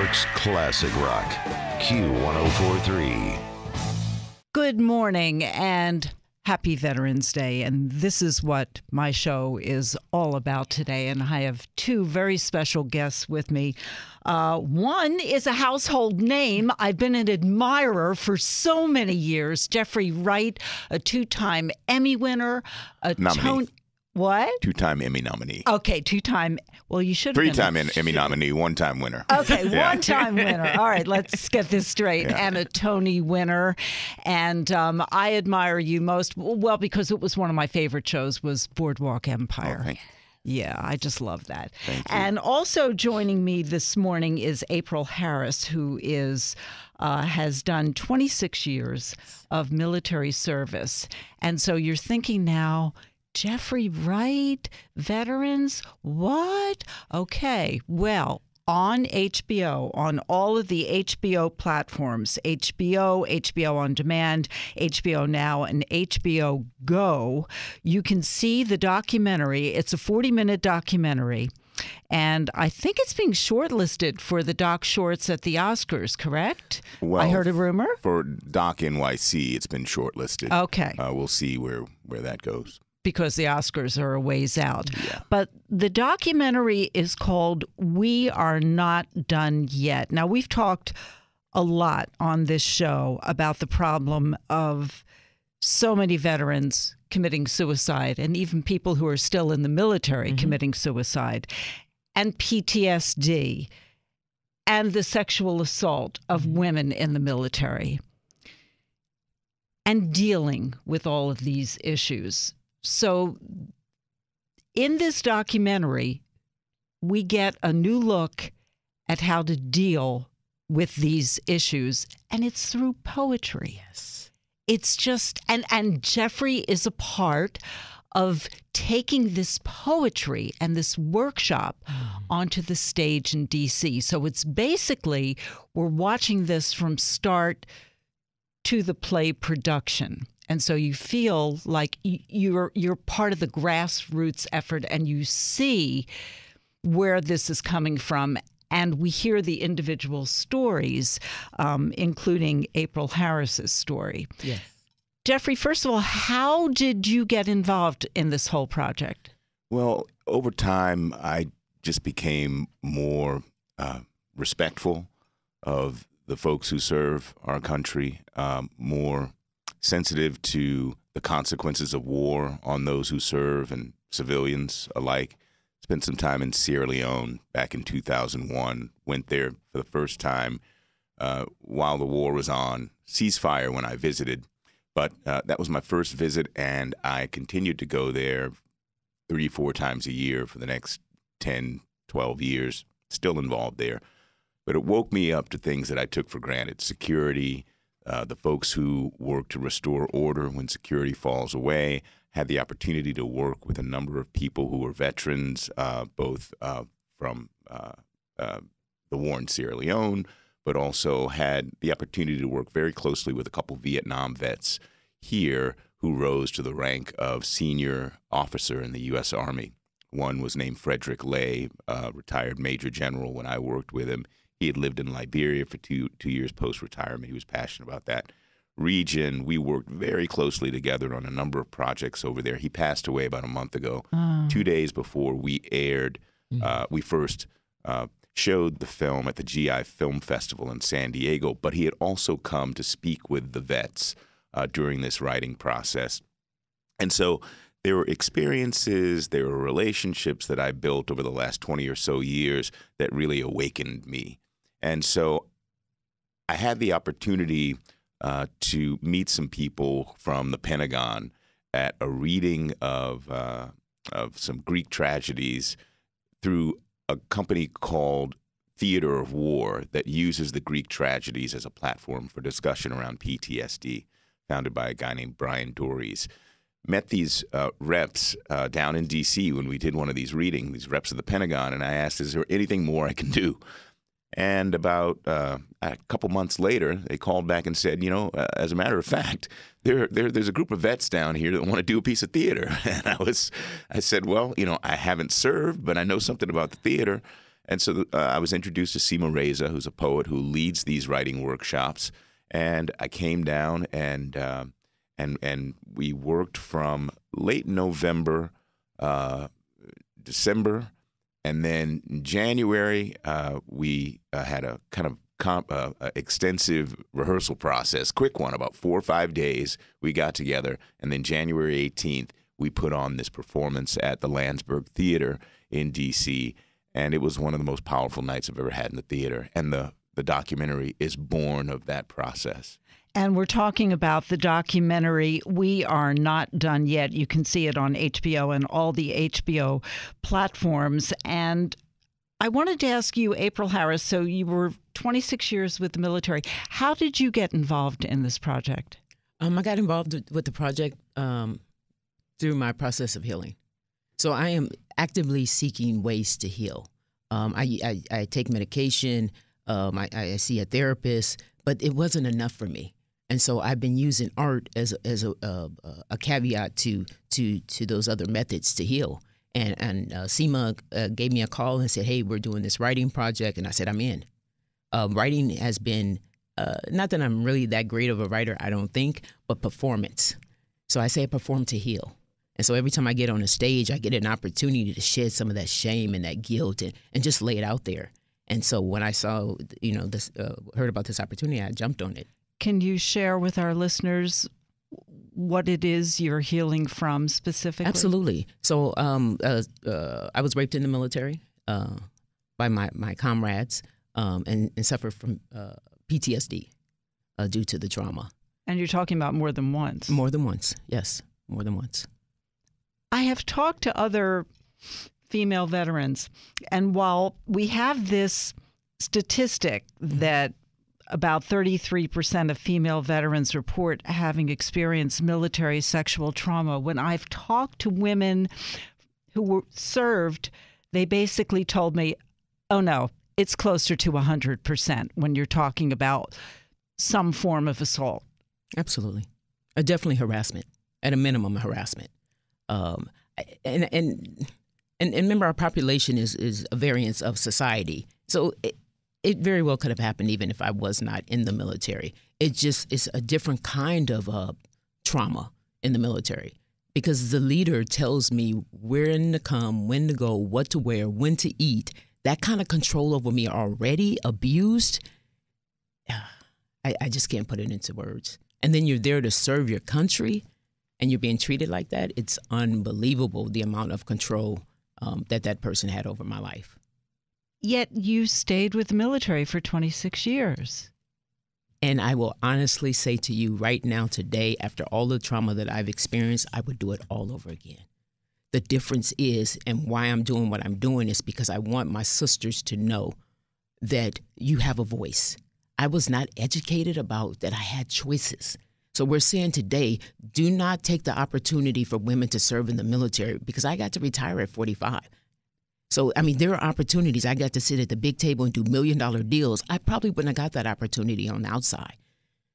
York's classic rock, Q1043. Good morning and happy Veterans Day. And this is what my show is all about today. And I have two very special guests with me. One is a household name. I've been an admirer for so many years. Jeffrey Wright, a two-time Emmy winner, Nominee. What? Two-time Emmy nominee. Okay, two-time. Well, you should have been. Three-time Emmy nominee, one-time winner. Okay, one-time winner. All right, let's get this straight. Yeah. And a Tony winner. And I admire you most, well, because it was one of my favorite shows was Boardwalk Empire. Oh, thank you. Yeah, I just love that. Thank you. And also joining me this morning is April Harris, who has done 26 years of military service. And so you're thinking now, Jeffrey Wright, veterans, what? Okay, well, on HBO, on all of the HBO platforms, HBO On Demand, HBO Now, and HBO Go, you can see the documentary. It's a 40-minute documentary, and I think it's being shortlisted for the Doc Shorts at the Oscars, correct? Well, I heard a rumor. For Doc NYC, it's been shortlisted. Okay. We'll see where that goes. Because the Oscars are a ways out. Yeah. But the documentary is called We Are Not Done Yet. Now, we've talked a lot on this show about the problem of so many veterans committing suicide and even people who are still in the military committing suicide, and PTSD and the sexual assault of women in the military and dealing with all of these issues. So in this documentary, we get a new look at how to deal with these issues, and it's through poetry. Yes. It's just, and Jeffrey is a part of taking this poetry and this workshop onto the stage in D.C. So it's basically, we're watching this from start to the play production. And so you feel like you're part of the grassroots effort, and you see where this is coming from. And we hear the individual stories, including April Harris's story. Yes. Jeffrey, first of all, how did you get involved in this whole project? Well, over time, I just became more respectful of the folks who serve our country, more sensitive to the consequences of war on those who serve and civilians alike. Spent some time in Sierra Leone back in 2001. Went there for the first time while the war was on. Ceasefire when I visited. But that was my first visit, and I continued to go there 3-4 times a year for the next 10, 12 years, still involved there. But it woke me up to things that I took for granted: security, the folks who work to restore order when security falls away. Had the opportunity to work with a number of people who were veterans, both from the war in Sierra Leone, but also had the opportunity to work very closely with a couple Vietnam vets here who rose to the rank of senior officer in the U.S. Army. One was named Frederick Lay, retired Major General when I worked with him. He had lived in Liberia for two years post-retirement. He was passionate about that region. We worked very closely together on a number of projects over there. He passed away about a month ago. 2 days before we aired, we first showed the film at the GI Film Festival in San Diego, but he had also come to speak with the vets during this writing process. And so there were experiences, there were relationships that I built over the last 20 or so years that really awakened me. And so I had the opportunity to meet some people from the Pentagon at a reading of some Greek tragedies through a company called Theater of War that uses the Greek tragedies as a platform for discussion around PTSD, founded by a guy named Brian Dories. Met these reps down in D.C. when we did one of these readings, these reps of the Pentagon, and I asked, is there anything more I can do? And about a couple months later, they called back and said, as a matter of fact, there's a group of vets down here that want to do a piece of theater. And I said, well, I haven't served, but I know something about the theater. And so I was introduced to Seema Reza, who's a poet who leads these writing workshops. And I came down and we worked from late November, December, and then in January we had a kind of extensive rehearsal process, quick one, about 4 or 5 days. We got together, and then January 18th we put on this performance at the Landsberg Theater in D.C., and it was one of the most powerful nights I've ever had in the theater. And the documentary is born of that process. And we're talking about the documentary We Are Not Done Yet. You can see it on HBO and all the HBO platforms. And I wanted to ask you, April Harris, so you were 26 years with the military. How did you get involved in this project? I got involved with the project through my process of healing. So I am actively seeking ways to heal. I take medication. I see a therapist, but it wasn't enough for me. And so I've been using art as a caveat to those other methods to heal. And Seema gave me a call and said, "Hey, we're doing this writing project," and I said, "I'm in." Writing has been not that I'm really that great of a writer, I don't think, but performance. So I say I perform to heal. And so every time I get on a stage, I get an opportunity to shed some of that shame and that guilt and just lay it out there. And so when I saw, this, heard about this opportunity, I jumped on it. Can you share with our listeners what it is you're healing from specifically? Absolutely. So I was raped in the military by my comrades and suffered from PTSD due to the trauma. And you're talking about more than once? More than once, yes. More than once. I have talked to other female veterans, and while we have this statistic that about 33% of female veterans report having experienced military sexual trauma, when I've talked to women who were served, they basically told me, oh no, it's closer to 100% when you're talking about some form of assault. Absolutely. Definitely harassment, at a minimum harassment. And remember, our population is a variance of society. So it very well could have happened even if I was not in the military. It's a different kind of trauma in the military, because the leader tells me when to come, when to go, what to wear, when to eat. That kind of control over me already abused. I just can't put it into words. And then you're there to serve your country, and you're being treated like that. It's unbelievable, the amount of control that person had over my life. Yet you stayed with the military for 26 years. And I will honestly say to you right now, today, after all the trauma that I've experienced, I would do it all over again. The difference is, and why I'm doing what I'm doing, is because I want my sisters to know that you have a voice. I was not educated about that I had choices. So we're saying today, do not take the opportunity for women to serve in the military, because I got to retire at 45. So, I mean, there are opportunities. I got to sit at the big table and do $1 million deals. I probably wouldn't have got that opportunity on the outside.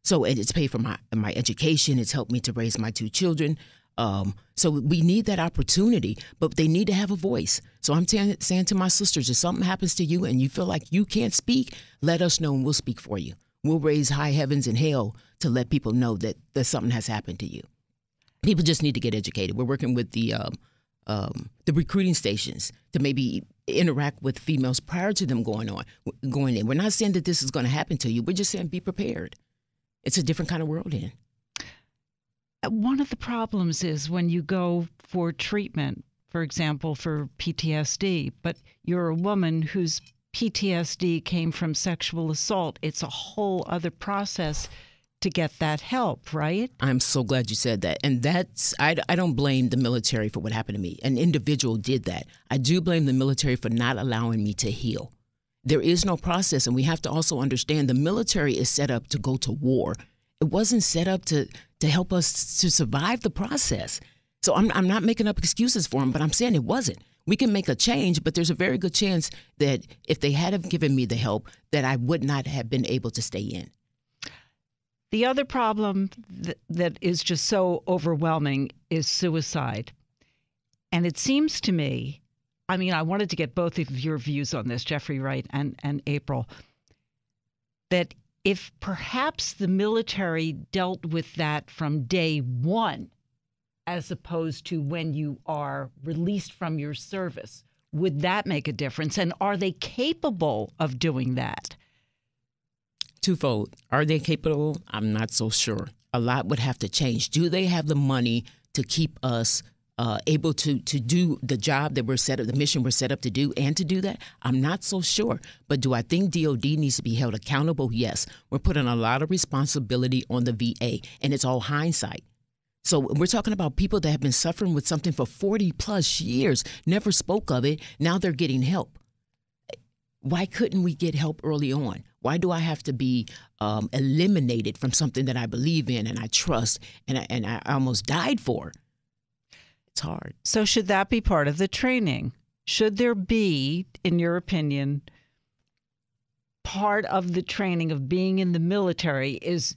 So it's paid for my education. It's helped me to raise my 2 children. So we need that opportunity, but they need to have a voice. So I'm saying to my sisters, if something happens to you and you feel like you can't speak, let us know and we'll speak for you. We'll raise high heavens and hell to let people know that something has happened to you. People just need to get educated. We're working with the recruiting stations to maybe interact with females prior to them going in. We're not saying that this is going to happen to you. We're just saying be prepared. It's a different kind of world in. One of the problems is when you go for treatment, for example, for PTSD, but you're a woman whose PTSD came from sexual assault. It's a whole other process to get that help, right? I'm so glad you said that. And I don't blame the military for what happened to me. An individual did that. I do blame the military for not allowing me to heal. There is no process, and we have to also understand the military is set up to go to war. It wasn't set up to help us to survive the process. So I'm not making up excuses for them, but I'm saying it wasn't. We can make a change, but there's a very good chance that if they had have given me the help, that I would not have been able to stay in. The other problem that is just so overwhelming is suicide. And it seems to me, I mean, I wanted to get both of your views on this, Jeffrey Wright and April, that if perhaps the military dealt with that from day one, as opposed to when you are released from your service, would that make a difference? And are they capable of doing that? Twofold. Are they capable? I'm not so sure. A lot would have to change. Do they have the money to keep us able to do the job that we're set up, the mission we're set up to do, and to do that? I'm not so sure. But do I think DOD needs to be held accountable? Yes. We're putting a lot of responsibility on the VA, and it's all hindsight. So we're talking about people that have been suffering with something for 40 plus years, never spoke of it. Now they're getting help. Why couldn't we get help early on? Why do I have to be eliminated from something that I believe in and I trust and I almost died for? It's hard. So should that be part of the training? Should there be, in your opinion, part of the training of being in the military is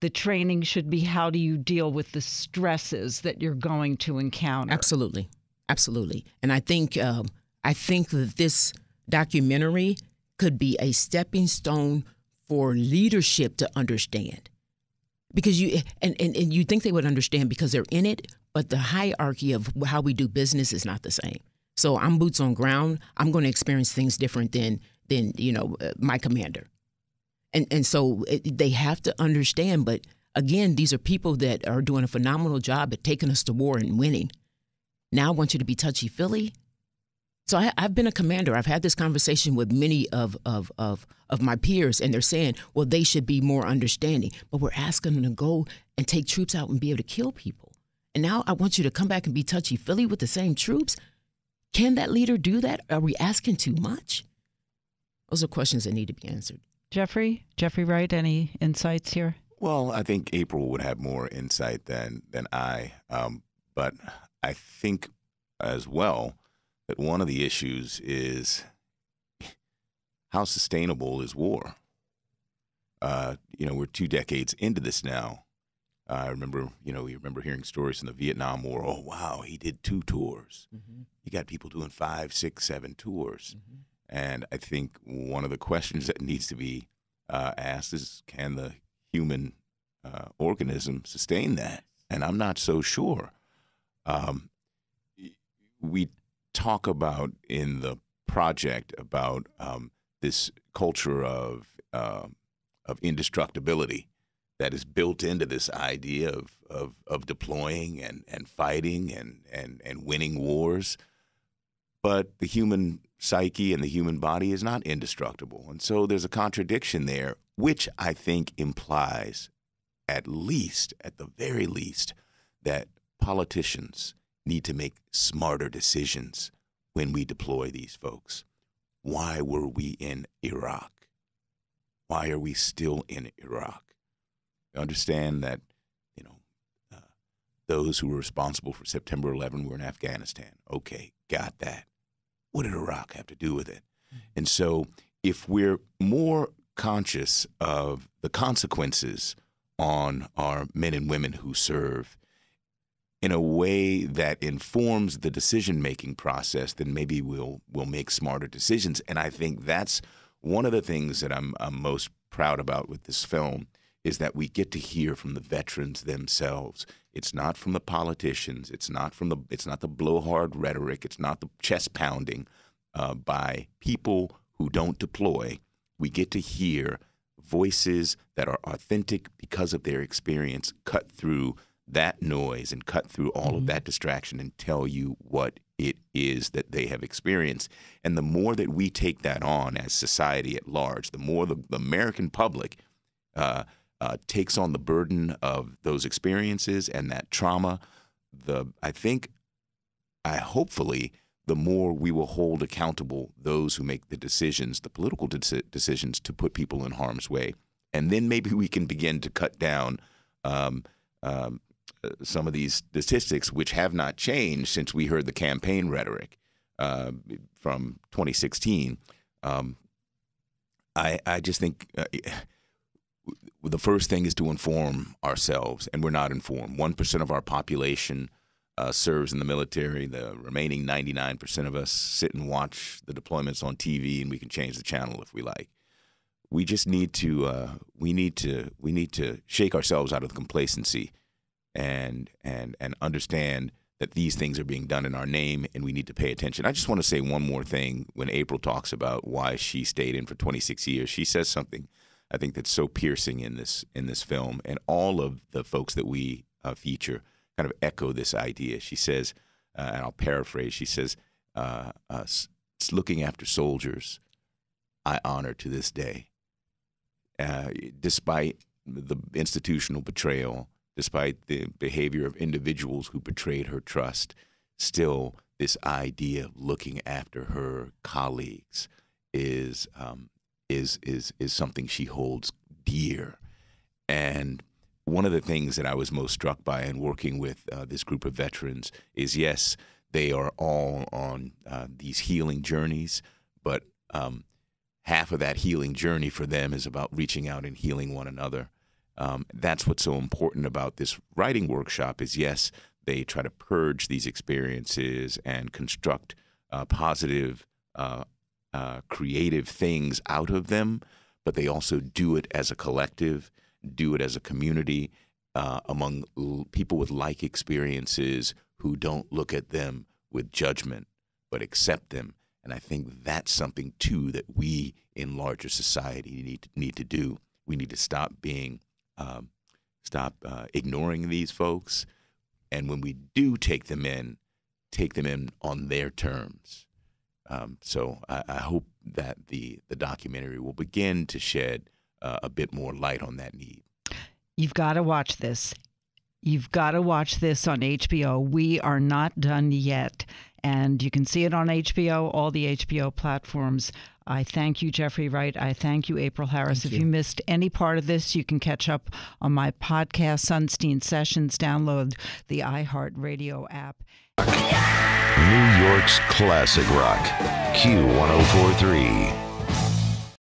the training should be how do you deal with the stresses that you're going to encounter? Absolutely. Absolutely. And I think that this documentary could be a stepping stone for leadership to understand. Because you think they would understand because they're in it, but the hierarchy of how we do business is not the same. So I'm boots on ground. I'm going to experience things different than my commander. And so they have to understand. But again, these are people that are doing a phenomenal job at taking us to war and winning. Now I want you to be touchy-feely. So I've been a commander. I've had this conversation with many of my peers, and they're saying, well, they should be more understanding. But we're asking them to go and take troops out and be able to kill people. And now I want you to come back and be touchy-feely with the same troops. Can that leader do that? Are we asking too much? Those are questions that need to be answered. Jeffrey Wright, any insights here? Well, I think April would have more insight than I. But I think as well that one of the issues is how sustainable is war? We're 2 decades into this now. I remember, we remember hearing stories from the Vietnam War. Oh, wow, he did 2 tours. Mm-hmm. You got people doing 5, 6, 7 tours. Mm-hmm. And I think one of the questions that needs to be asked is, can the human organism sustain that? And I'm not so sure. We talk about in the project about this culture of indestructibility that is built into this idea of deploying and fighting and winning wars. But the human psyche and the human body is not indestructible. And so there's a contradiction there, which I think implies, at the very least, that politicians need to make smarter decisions when we deploy these folks. Why were we in Iraq? Why are we still in Iraq? I understand that, those who were responsible for September 11 were in Afghanistan. Okay, got that. What did Iraq have to do with it? Mm-hmm. And so if we're more conscious of the consequences on our men and women who serve in a way that informs the decision-making process, then maybe we'll make smarter decisions. And I think that's one of the things that I'm most proud about with this film, is that we get to hear from the veterans themselves. It's not from the politicians. It's not the blowhard rhetoric. It's not the chest pounding by people who don't deploy. We get to hear voices that are authentic because of their experience, cut through that noise and cut through all of that distraction and tell you what it is that they have experienced. And the more that we take that on as society at large, the more the American public takes on the burden of those experiences and that trauma, hopefully, the more we will hold accountable those who make the decisions, the political decisions to put people in harm's way. And then maybe we can begin to cut down some of these statistics, which have not changed since we heard the campaign rhetoric from 2016. I just think the first thing is to inform ourselves, and we're not informed. 1% of our population serves in the military. The remaining 99% of us sit and watch the deployments on TV, and we can change the channel if we like. We just need to we need to shake ourselves out of the complacency and understand that these things are being done in our name, and we need to pay attention. I just want to say one more thing. When April talks about why she stayed in for 26 years, she says something I think that's so piercing in this film, and all of the folks that we feature kind of echo this idea. She says, and I'll paraphrase, she says, looking after soldiers, I honor to this day. Despite the institutional betrayal, despite the behavior of individuals who betrayed her trust, still this idea of looking after her colleagues is something she holds dear. And one of the things that I was most struck by in working with this group of veterans is, yes, they are all on these healing journeys, but half of that healing journey for them is about reaching out and healing one another. That's what's so important about this writing workshop is, yes, they try to purge these experiences and construct positive, creative things out of them, but they also do it as a collective, do it as a community, among people with like experiences who don't look at them with judgment, but accept them. And I think that's something, too, that we in larger society need to do. We need to stop ignoring these folks. And when we do take them in on their terms. So I hope that the documentary will begin to shed a bit more light on that need. You've got to watch this. You've got to watch this on HBO. We are not done yet. And you can see it on HBO, all the HBO platforms. I thank you, Jeffrey Wright. I thank you, April Harris. If you missed any part of this, you can catch up on my podcast, Sunstein Sessions. Download the iHeartRadio app. New York's classic rock, Q1043.